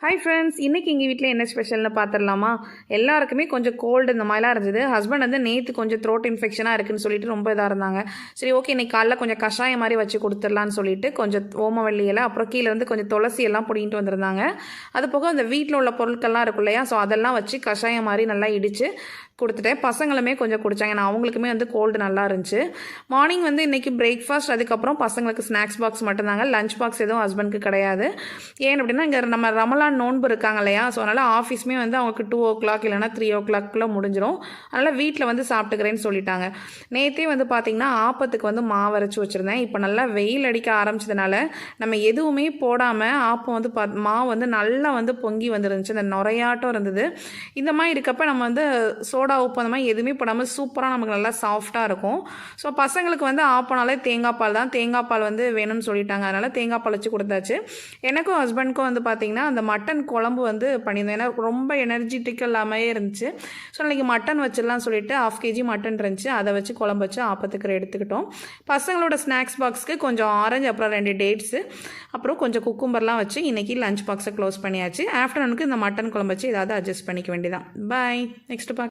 Hi friends, இன்றைக்கி எங்கள் வீட்டில் என்ன ஸ்பெஷல்னு பார்த்துடலாமா? எல்லாருக்குமே கொஞ்சம் கோல்டு இந்த மாதிரிலாம் இருந்தது. ஹஸ்பண்ட் வந்து நேற்று கொஞ்சம் த்ரோட் இன்ஃபெக்ஷனாக இருக்குதுன்னு சொல்லிட்டு ரொம்ப இதாக இருந்தாங்க. சரி, ஓகே, இன்றைக்கி காலைல கொஞ்சம் கஷாயம் மாதிரி வச்சு கொடுத்துடலான்னு சொல்லிட்டு கொஞ்சம் ஓமவல்லி இலை, அப்புறம் கீழே வந்து கொஞ்சம் துளசி எல்லாம் பிடிங்கிட்டு வந்திருந்தாங்க. அது போக அந்த வீட்டில் உள்ள பொருட்கள்லாம் இருக்கும் இல்லையா, ஸோ அதெல்லாம் வச்சு கஷாயம் மாதிரி நல்லா இடித்து கொடுத்துட்டேன். பசங்களுமே கொஞ்சம் குடித்தாங்க. ஏன்னா அவங்களுக்குமே வந்து கோல்டு நல்லா இருந்துச்சு. மார்னிங் வந்து இன்றைக்கி பிரேக்ஃபாஸ்ட், அதுக்கப்புறம் பசங்களுக்கு ஸ்நாக்ஸ் பாக்ஸ் மட்டும்தாங்க. லஞ்ச் பாக்ஸ் எதுவும் ஹஸ்பண்டுக்கு கிடையாது. ஏன் அப்படின்னா, இங்கே நம்ம ரமலான் நோன்பு இருக்காங்க இல்லையா, ஸோ அதனால் ஆஃபீஸுமே வந்து அவங்களுக்கு 2 o'clock இல்லைனா 3 o'clock முடிஞ்சிடும். அதனால் வீட்டில் வந்து சாப்பிட்டுக்கிறேன்னு சொல்லிட்டாங்க. நேற்றே வந்து பார்த்திங்கன்னா ஆப்பத்துக்கு வந்து மாவு அரைச்சி வச்சுருந்தேன். இப்போ நல்லா வெயில் அடிக்க ஆரம்பிச்சதுனால நம்ம எதுவுமே போடாமல் ஆப்பம் வந்து மாவு வந்து நல்லா வந்து பொங்கி வந்துருந்துச்சு. அந்த நுரையாட்டம் இருந்தது. இந்த மாதிரி இருக்கப்போ நம்ம வந்து சோடா உப்பு அந்த மாதிரி எதுவுமே போடாமல் சூப்பராக நமக்கு நல்லா சாஃப்டாக இருக்கும். ஸோ பசங்களுக்கு வந்து ஆப்பனாலே தேங்காய் பால் தான். தேங்காய் பால் வந்து வேணும்னு சொல்லிட்டாங்க. அதனால் தேங்காய் பால் வச்சு கொடுத்தாச்சு. எனக்கும் ஹஸ்பண்டுக்கும் வந்து பார்த்திங்கன்னா அந்த மட்டன் குழம்பு வந்து பண்ணியிருந்தேன். ஏன்னா ரொம்ப எனர்ஜெட்டிக்காக இல்லாமே இருந்துச்சு. ஸோ இன்றைக்கி மட்டன் வச்சிடலாம் சொல்லிட்டு 1/2 kg மட்டன் இருந்துச்சு. அதை வச்சு குழம்பு வச்சு ஆப்பத்துக்கு எடுத்துக்கிட்டோம். பசங்களோட ஸ்நாக்ஸ் பாக்ஸ்க்கு கொஞ்சம் ஆரஞ்சு, அப்புறம் 2 டேட்ஸு, அப்புறம் கொஞ்சம் குக்கும்பர்லாம் வச்சு இன்றைக்கி லஞ்ச் பாக்ஸை க்ளோஸ் பண்ணியாச்சு. ஆஃப்டர்நூனுக்கு இந்த மட்டன் குழம்பு வச்சு ஏதாவது அட்ஜஸ்ட் பண்ணிக்க வேண்டியதான். பாய். நெக்ஸ்ட் பார்க்க